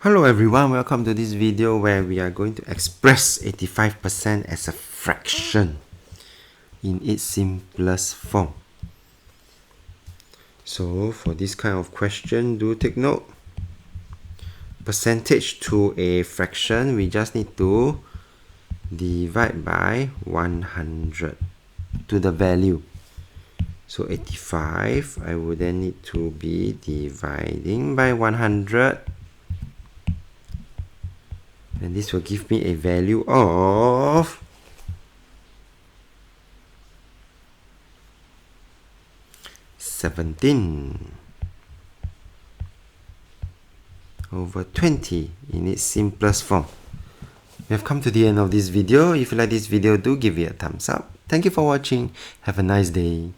Hello everyone, welcome to this video where we are going to express 85% as a fraction in its simplest form. So for this kind of question, do take note. Percentage to a fraction, we just need to divide by 100 to the value. So 85, I would then need to be dividing by 100. And this will give me a value of 17 over 20 in its simplest form. We have come to the end of this video. If you like this video, do give it a thumbs up. Thank you for watching. Have a nice day.